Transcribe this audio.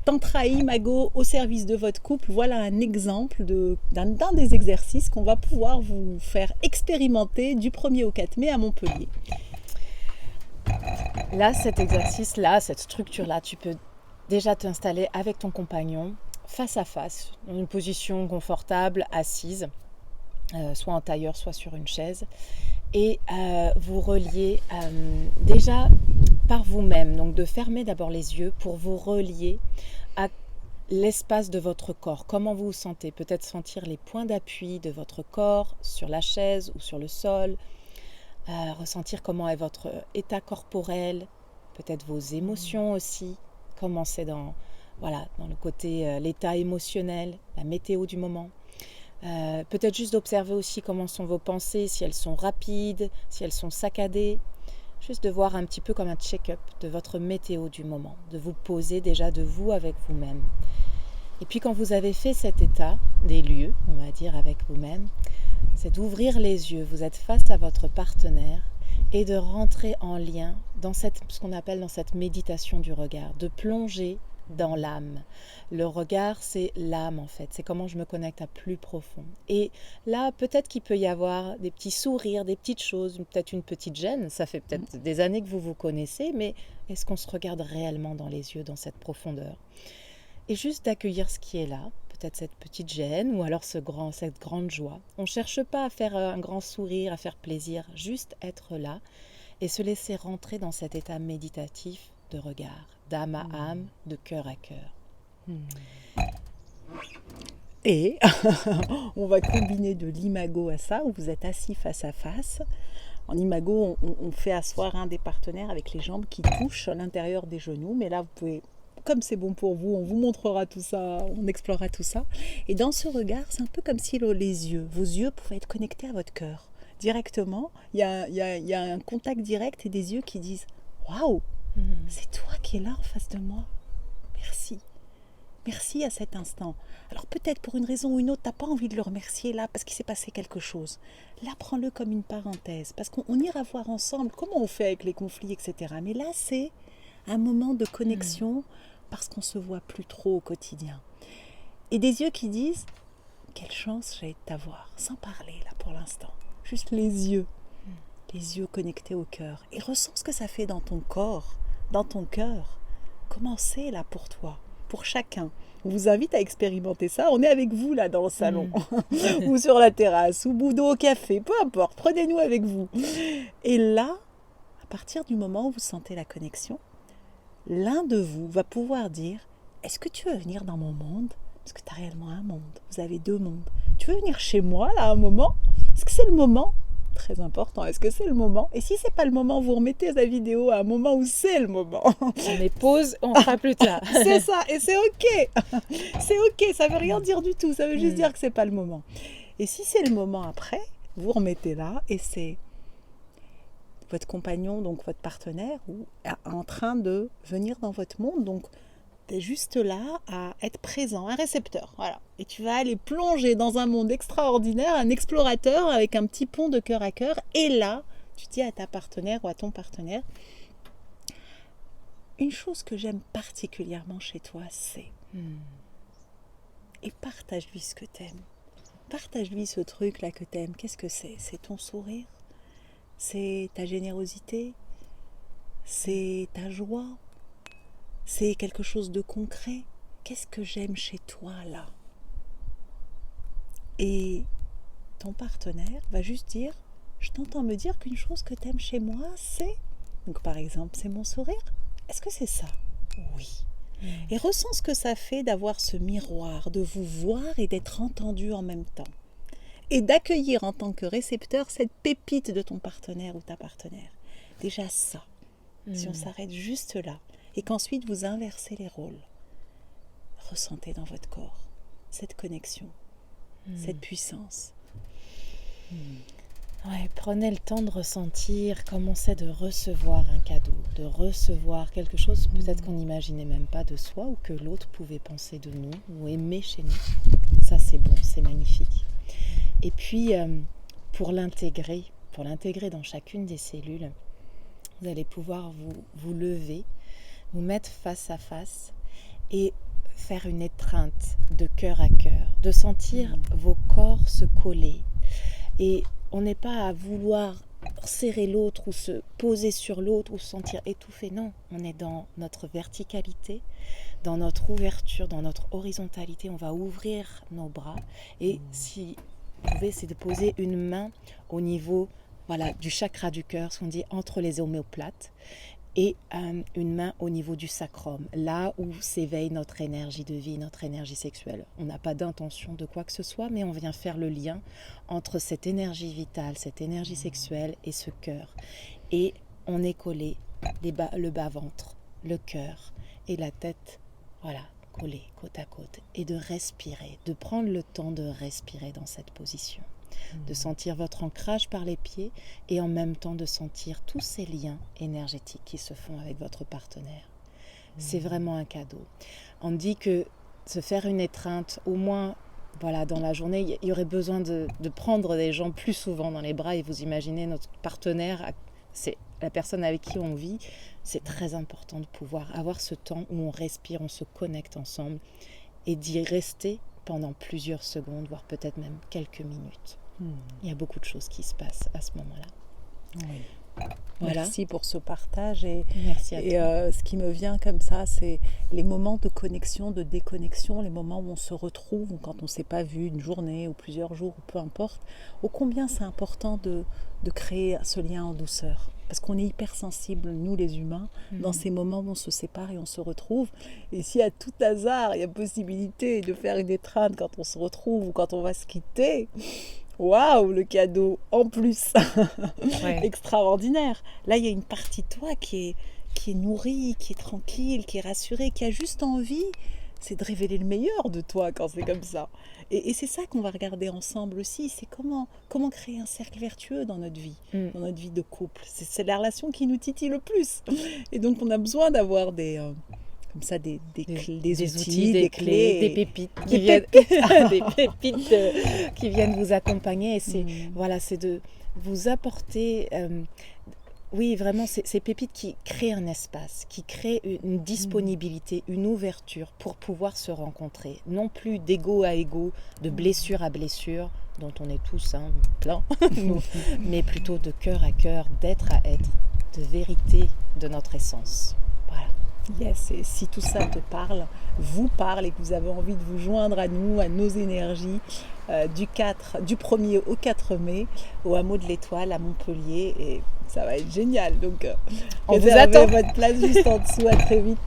Tantra et Imago au service de votre couple, voilà un exemple d'un des exercices qu'on va pouvoir vous faire expérimenter du 1er au 4 mai à Montpellier. Là, cet exercice-là, cette structure-là, tu peux déjà t'installer avec ton compagnon, face à face, dans une position confortable, assise, soit en tailleur, soit sur une chaise, et vous relier déjà par vous-même, donc de fermer d'abord les yeux pour vous relier à l'espace de votre corps, comment vous vous sentez, peut-être sentir les points d'appui de votre corps sur la chaise ou sur le sol, ressentir comment est votre état corporel, peut-être vos émotions aussi, comment c'est dans le côté, l'état émotionnel, la météo du moment. Peut-être juste d'observer aussi comment sont vos pensées, si elles sont rapides, si elles sont saccadées. Juste de voir un petit peu comme un check-up de votre météo du moment, de vous poser déjà de vous avec vous-même. Et puis quand vous avez fait cet état des lieux, on va dire avec vous-même, c'est d'ouvrir les yeux, vous êtes face à votre partenaire et de rentrer en lien dans ce qu'on appelle dans cette méditation du regard, de plonger dans l'âme. Le regard, c'est l'âme en fait, c'est comment je me connecte à plus profond. Et là, peut-être qu'il peut y avoir des petits sourires, des petites choses, peut-être une petite gêne, ça fait peut-être des années que vous vous connaissez, mais est-ce qu'on se regarde réellement dans les yeux, dans cette profondeur ? Et juste d'accueillir ce qui est là, peut-être cette petite gêne ou alors cette grande joie. On ne cherche pas à faire un grand sourire, à faire plaisir, juste être là et se laisser rentrer dans cet état méditatif de regard, d'âme à âme, de cœur à cœur. Et on va combiner de l'imago à ça, où vous êtes assis face à face. En imago, on fait asseoir un des partenaires avec les jambes qui touchent à l'intérieur des genoux, mais là vous pouvez, comme c'est bon pour vous, on vous montrera tout ça, on explorera tout ça. Et dans ce regard, c'est un peu comme si vos yeux pouvaient être connectés à votre cœur. Directement, il y a un contact direct et des yeux qui disent « Waouh, c'est toi qui es là en face de moi. Merci. Merci à cet instant. » Alors peut-être pour une raison ou une autre, tu n'as pas envie de le remercier là parce qu'il s'est passé quelque chose. Là, prends-le comme une parenthèse parce qu'on ira voir ensemble comment on fait avec les conflits, etc. Mais là, c'est un moment de connexion parce qu'on ne se voit plus trop au quotidien. Et des yeux qui disent « Quelle chance j'ai de t'avoir » sans parler là pour l'instant. Juste les yeux connectés au cœur. Et ressens ce que ça fait dans ton corps, dans ton cœur. Comment c'est là pour toi, pour chacun. On vous invite à expérimenter ça. On est avec vous là dans le salon, ou sur la terrasse, ou boudot au café, peu importe. Prenez-nous avec vous. Et là, à partir du moment où vous sentez la connexion, l'un de vous va pouvoir dire « Est-ce que tu veux venir dans mon monde ?» Parce que tu as réellement un monde. Vous avez deux mondes. Tu veux venir chez moi là un moment ? Est-ce que c'est le moment ? Très important, est-ce que c'est le moment ? Et si c'est pas le moment, vous remettez la vidéo à un moment où c'est le moment. On met pause, on fera plus tard. C'est ça, et c'est ok. C'est ok, ça veut rien dire du tout, ça veut juste dire que c'est pas le moment. Et si c'est le moment après, vous remettez là et c'est votre compagnon, donc votre partenaire, ou en train de venir dans votre monde, donc tu es juste là à être présent, un récepteur, voilà. Et tu vas aller plonger dans un monde extraordinaire, un explorateur avec un petit pont de cœur à cœur. Et là, tu dis à ta partenaire ou à ton partenaire, une chose que j'aime particulièrement chez toi, c'est... Et partage-lui ce que t'aimes. Partage-lui ce truc-là que t'aimes. Qu'est-ce que c'est ? C'est ton sourire ? C'est ta générosité ? C'est ta joie ? C'est quelque chose de concret. Qu'est-ce que j'aime chez toi là ? Et ton partenaire va juste dire, je t'entends me dire qu'une chose que t'aimes chez moi, c'est... Donc par exemple, c'est mon sourire. Est-ce que c'est ça ? Oui. Et ressens ce que ça fait d'avoir ce miroir, de vous voir et d'être entendu en même temps. Et d'accueillir en tant que récepteur cette pépite de ton partenaire ou ta partenaire. Déjà ça, si on s'arrête juste là, et qu'ensuite vous inversez les rôles, ressentez dans votre corps cette connexion, cette puissance. Ouais, prenez le temps de ressentir comment c'est de recevoir un cadeau, de recevoir quelque chose peut-être qu'on n'imaginait même pas de soi ou que l'autre pouvait penser de nous ou aimer chez nous. Ça c'est bon, c'est magnifique. Et puis pour l'intégrer dans chacune des cellules, vous allez pouvoir vous lever, vous mettre face à face et faire une étreinte de cœur à cœur, de sentir vos corps se coller. Et on n'est pas à vouloir serrer l'autre ou se poser sur l'autre ou se sentir étouffé. Non, on est dans notre verticalité, dans notre ouverture, dans notre horizontalité. On va ouvrir nos bras et si vous pouvez, c'est de poser une main au niveau du chakra du cœur, ce qu'on dit entre les omoplates, et une main au niveau du sacrum, là où s'éveille notre énergie de vie, notre énergie sexuelle. On n'a pas d'intention de quoi que ce soit, mais on vient faire le lien entre cette énergie vitale, cette énergie sexuelle et ce cœur. Et on est collé, le bas-ventre, le cœur et la tête, collés côte à côte. Et de respirer, de prendre le temps de respirer dans cette position. De sentir votre ancrage par les pieds et en même temps de sentir tous ces liens énergétiques qui se font avec votre partenaire. C'est vraiment un cadeau. On dit que se faire une étreinte, au moins dans la journée, il y aurait besoin de prendre des gens plus souvent dans les bras et vous imaginez notre partenaire, c'est la personne avec qui on vit, c'est très important de pouvoir avoir ce temps où on respire, on se connecte ensemble et d'y rester pendant plusieurs secondes, voire peut-être même quelques minutes. Il y a beaucoup de choses qui se passent à ce moment-là. Oui. Merci pour ce partage. Merci à toi. Ce qui me vient comme ça, c'est les moments de connexion, de déconnexion, les moments où on se retrouve, ou quand on ne s'est pas vu une journée ou plusieurs jours, ou peu importe. Ô combien c'est important de créer ce lien en douceur. Parce qu'on est hypersensibles, nous les humains, dans ces moments où on se sépare et on se retrouve. Et s'il y a tout hasard, il y a possibilité de faire une étreinte quand on se retrouve ou quand on va se quitter. Waouh, le cadeau en plus. Extraordinaire. Là, il y a une partie de toi qui est nourrie, qui est tranquille, qui est rassurée, qui a juste envie, c'est de révéler le meilleur de toi quand c'est comme ça. Et c'est ça qu'on va regarder ensemble aussi, c'est comment créer un cercle vertueux dans notre vie, dans notre vie de couple. C'est la relation qui nous titille le plus. Et donc, on a besoin d'avoir des outils, des clés, des pépites qui viennent vous accompagner. Et c'est de vous apporter vraiment ces pépites qui créent un espace, qui créent une disponibilité, une ouverture pour pouvoir se rencontrer, non plus d'ego à ego, de blessure à blessure, dont on est tous plein, mais plutôt de cœur à cœur, d'être à être, de vérité de notre essence. Voilà. Yes, et si tout ça te parle, vous parle et que vous avez envie de vous joindre à nous, à nos énergies, du 1er au 4 mai, au hameau de l'Étoile à Montpellier, et ça va être génial. Donc, on vous attend. Votre place juste en dessous. À très vite.